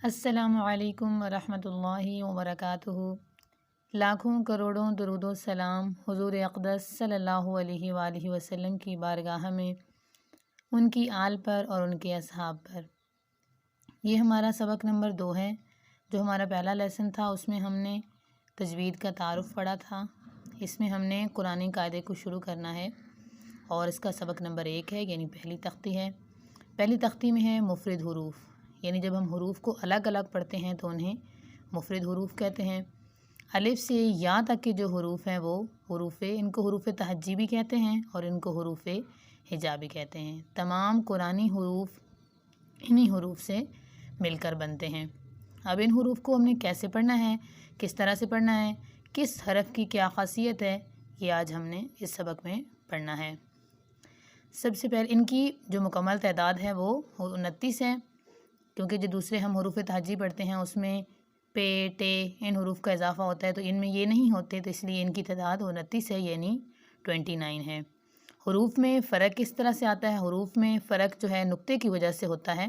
السلام علیکم ورحمۃ اللہ وبرکاتہ۔ لاکھوں کروڑوں درود و سلام حضور اقدس صلی اللہ علیہ وآلہ وسلم کی بارگاہ میں، ان کی آل پر اور ان کے اصحاب پر۔ یہ ہمارا سبق نمبر 2 ہے۔ جو ہمارا پہلا لیسن تھا اس میں ہم نے تجوید کا تعارف پڑھا تھا۔ اس میں ہم نے قرآن قاعدے کو شروع کرنا ہے اور اس کا سبق نمبر 1 ہے، یعنی پہلی تختی ہے۔ پہلی تختی میں ہے مفرد حروف، یعنی جب ہم حروف کو الگ الگ پڑھتے ہیں تو انہیں مفرد حروف کہتے ہیں۔ الف سے یا تک کے جو حروف ہیں وہ ان کو حروف تہجی بھی کہتے ہیں اور ان کو حروف ہجا بھی کہتے ہیں۔ تمام قرآنی حروف انہی حروف سے مل کر بنتے ہیں۔ اب ان حروف کو ہم نے کیسے پڑھنا ہے، کس طرح سے پڑھنا ہے، کس حرف کی کیا خاصیت ہے، یہ آج ہم نے اس سبق میں پڑھنا ہے۔ سب سے پہلے ان کی جو مکمل تعداد ہے وہ 29 ہے، کیونکہ جو دوسرے ہم حروف تہجی پڑھتے ہیں اس میں پے ٹے ان حروف کا اضافہ ہوتا ہے، تو ان میں یہ نہیں ہوتے، تو اس لیے ان کی تعداد 29 ہے، یعنی 29 ہے۔ حروف میں فرق کس طرح سے آتا ہے؟ حروف میں فرق جو ہے نقطے کی وجہ سے ہوتا ہے۔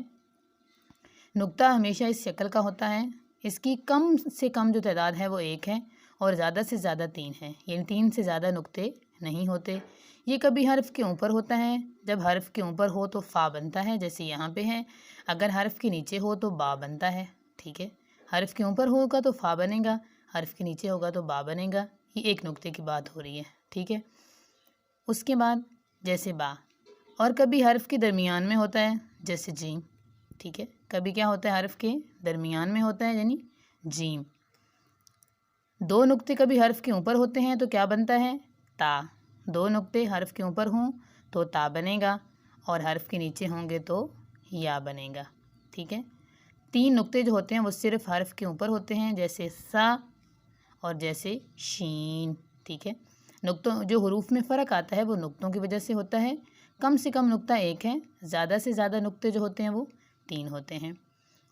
نقطہ ہمیشہ اس شکل کا ہوتا ہے، اس کی کم سے کم جو تعداد ہے وہ 1 ہے اور زیادہ سے زیادہ 3 ہے، یعنی 3 سے زیادہ نقطے نہیں ہوتے۔ یہ کبھی حرف کے اوپر ہوتا ہے، جب حرف کے اوپر ہو تو فا بنتا ہے، جیسے یہاں پہ ہے۔ اگر حرف کے نیچے ہو تو با بنتا ہے، ٹھیک ہے۔ حرف کے اوپر ہوگا تو فا بنے گا، حرف کے نیچے ہوگا تو با بنے گا۔ یہ ایک نقطے کی بات ہو رہی ہے، ٹھیک ہے۔ اس کے بعد جیسے با، اور کبھی حرف کے درمیان میں ہوتا ہے جیسے جیم، ٹھیک ہے۔ کبھی کیا ہوتا ہے؟ حرف کے درمیان میں ہوتا ہے، یعنی جیم۔ 2 نقطے کبھی حرف کے اوپر ہوتے ہیں تو کیا بنتا ہے؟ تا۔ 2 نقطے حرف کے اوپر ہوں تو تا بنے گا اور حرف کے نیچے ہوں گے تو یا بنے گا، ٹھیک ہے۔ 3 نقطے جو ہوتے ہیں وہ صرف حرف کے اوپر ہوتے ہیں، جیسے سا اور جیسے شین، ٹھیک ہے۔ نقطوں جو حروف میں فرق آتا ہے وہ نقطوں کی وجہ سے ہوتا ہے۔ کم سے کم نقطہ 1 ہے، زیادہ سے زیادہ نقطے جو ہوتے ہیں وہ 3 ہوتے ہیں۔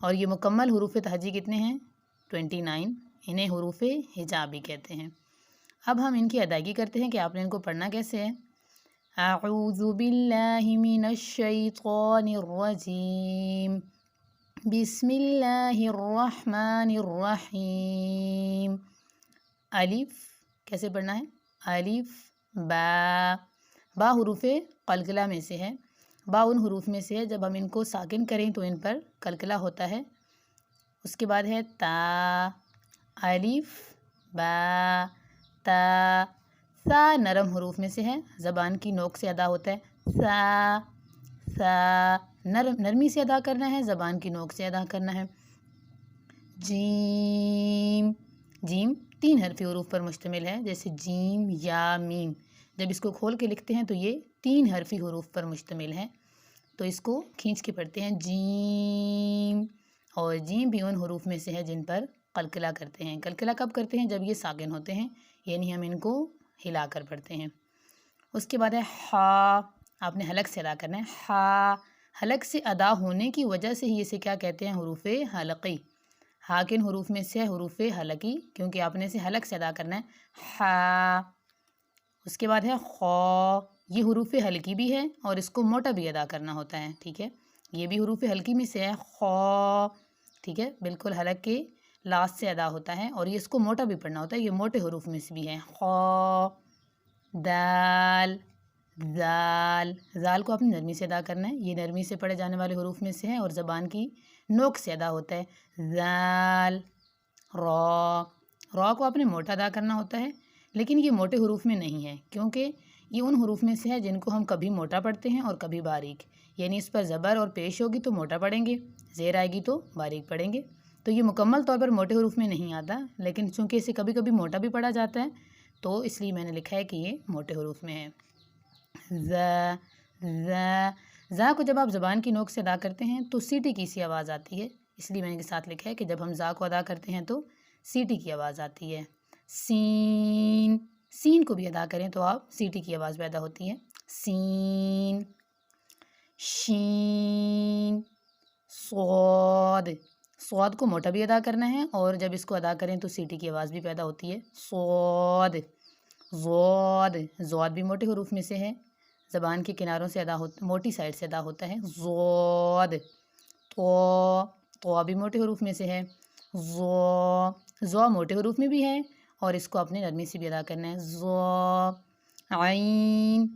اور یہ مکمل حروف تہجی کتنے ہیں؟ 29۔ انہیں حروف ہجا بھی کہتے ہیں۔ اب ہم ان کی ادائیگی کرتے ہیں کہ آپ نے ان کو پڑھنا کیسے ہے۔ اعوذ باللہ من الشیطان الرجیم، بسم اللہ الرحمن الرحیم۔ الف کیسے پڑھنا ہے؟ الف با، با حروف قلقلہ میں سے ہے، با ان حروف میں سے ہے جب ہم ان کو ساکن کریں تو ان پر قلقلہ ہوتا ہے۔ اس کے بعد ہے تا، الف با تا۔ سا نرم حروف میں سے ہے، زبان کی نوک سے ادا ہوتا ہے، سا سا۔ نرمی سے ادا کرنا ہے، زبان کی نوک سے ادا کرنا ہے۔ جیم، جیم 3 حرفی حروف پر مشتمل ہے، جیسے جیم یا میم۔ جب اس کو کھول کے لکھتے ہیں تو یہ 3 حرفی حروف پر مشتمل ہے، تو اس کو کھینچ کے پڑھتے ہیں جیم۔ اور جیم بھی ان حروف میں سے ہے جن پر قلقلہ کرتے ہیں۔ قلقلہ کب کرتے ہیں؟ جب یہ ساکن ہوتے ہیں، یعنی ہم ان کو ہلا کر پڑھتے ہیں۔ اس کے بعد ہے ہا، آپ نے حلق سے ادا کرنا ہے، ہا۔ حلق سے ادا ہونے کی وجہ سے ہی اسے کیا کہتے ہیں؟ حروف حلقی۔ ہا کن حروف میں سے ہے؟ حروف حلقی، کیونکہ آپ نے اسے حلق سے ادا کرنا ہے، ہا۔ اس کے بعد ہے خو، یہ حروف حلقی بھی ہے اور اس کو موٹا بھی ادا کرنا ہوتا ہے، ٹھیک ہے۔ یہ بھی حروف حلقی میں سے ہے، خو، ٹھیک ہے، بالکل حلق کے لاسٹ سے ادا ہوتا ہے اور یہ اس کو موٹا بھی پڑھنا ہوتا ہے، یہ موٹے حروف میں سے بھی ہے، خو۔ دال، زال، زال کو آپ نے نرمی سے ادا کرنا ہے، یہ نرمی سے پڑھے جانے والے حروف میں سے ہے اور زبان کی نوک سے ادا ہوتا ہے، زال۔ را، را کو آپ نے موٹا ادا کرنا ہوتا ہے، لیکن یہ موٹے حروف میں نہیں ہے، کیونکہ یہ ان حروف میں سے ہے جن کو ہم کبھی موٹا پڑھتے ہیں اور کبھی باریک، یعنی اس پر زبر اور پیش ہوگی تو موٹا پڑھیں گے، زیر آئے گی تو باریک پڑھیں گے۔ تو یہ مکمل طور پر موٹے حروف میں نہیں آتا، لیکن چونکہ اسے کبھی کبھی موٹا بھی پڑھا جاتا ہے تو اس لیے میں نے لکھا ہے کہ یہ موٹے حروف میں ہے۔ زا، زا، زا کو جب آپ زبان کی نوک سے ادا کرتے ہیں تو سیٹی کی سی آواز آتی ہے، اس لیے میں نے کے ساتھ لکھا ہے کہ جب ہم زا کو ادا کرتے ہیں تو سیٹی کی آواز آتی ہے۔ سین، سین کو بھی ادا کریں تو آپ سیٹی کی آواز پیدا ہوتی ہے، سین۔ شین، صاد، صاد کو موٹا بھی ادا کرنا ہے اور جب اس کو ادا کریں تو سیٹی کی آواز بھی پیدا ہوتی ہے، صاد۔ زود، زود بھی موٹے حروف میں سے ہے، زبان کے کناروں سے ادا ہوتا، موٹی سائڈ سے ادا ہوتا ہے، زود۔ تو، طا بھی موٹے حروف میں سے ہے، ضا موٹے حروف میں بھی ہے اور اس کو اپنے نرمی سے بھی ادا کرنا ہے، ضا، عین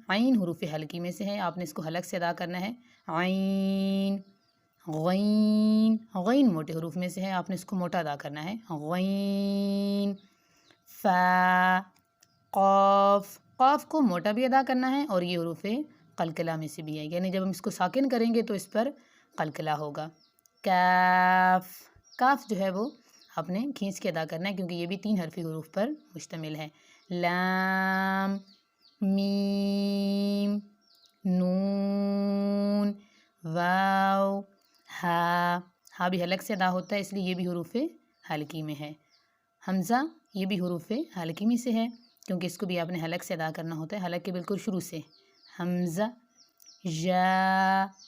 حروف حلقی میں سے ہے، آپ نے اس کو حلق سے ادا کرنا ہے، عین، غین موٹے حروف میں سے ہے، آپ نے اس کو موٹا ادا کرنا ہے، غین، فا، قاف کو موٹا بھی ادا کرنا ہے اور یہ حروف قلقلہ میں سے بھی ہے، یعنی جب ہم اس کو ساکن کریں گے تو اس پر قلقلہ ہوگا، کاف جو ہے وہ آپ نے کھینچ کے ادا کرنا ہے کیونکہ یہ بھی 3 حرفی حروف پر مشتمل ہے، لام، میم، نون، واو، ہا بھی حلق سے ادا ہوتا ہے اس لیے یہ بھی حروف حلقی میں ہے، حمزہ یہ بھی حروف حلقی میں سے ہے کیونکہ اس کو بھی آپ نے حلق سے ادا کرنا ہوتا ہے، حلق کے بالکل شروع سے، حمزہ، یا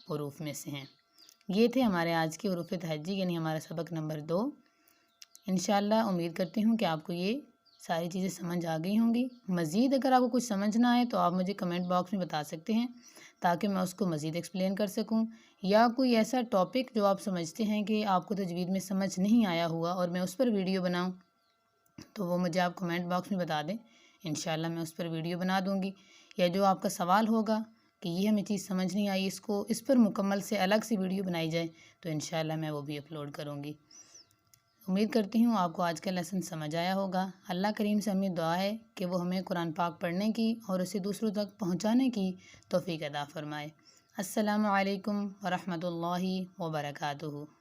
حروف میں سے ہیں۔ یہ تھے ہمارے آج کے حروف تہجی یعنی ہمارا سبق نمبر 2۔ انشاءاللہ امید کرتی ہوں کہ آپ کو یہ ساری چیزیں سمجھ آ گئی ہوں گی۔ مزید اگر آپ کو کچھ سمجھ نہ آئے تو آپ مجھے کمنٹ باکس میں بتا سکتے ہیں تاکہ میں اس کو مزید ایکسپلین کر سکوں، یا کوئی ایسا ٹاپک جو آپ سمجھتے ہیں کہ آپ کو تجوید میں سمجھ نہیں آیا ہوا اور میں اس پر ویڈیو بناؤں تو وہ مجھے آپ کمنٹ باکس میں بتا دیں، انشاءاللہ میں اس پر ویڈیو بنا دوں گی، یا جو آپ کا سوال ہوگا کہ یہ ہمیں چیز سمجھ نہیں آئی اس پر مکمل سے الگ سے ویڈیو بنائی جائے تو انشاءاللہ میں وہ بھی اپلوڈ کروں گی۔ امید کرتی ہوں آپ کو آج کا لیسن سمجھ آیا ہوگا۔ اللہ کریم سے ہمیں دعا ہے کہ وہ ہمیں قرآن پاک پڑھنے کی اور اسے دوسروں تک پہنچانے کی توفیق عطا فرمائے۔ السلام علیکم ورحمۃ اللہ وبرکاتہ۔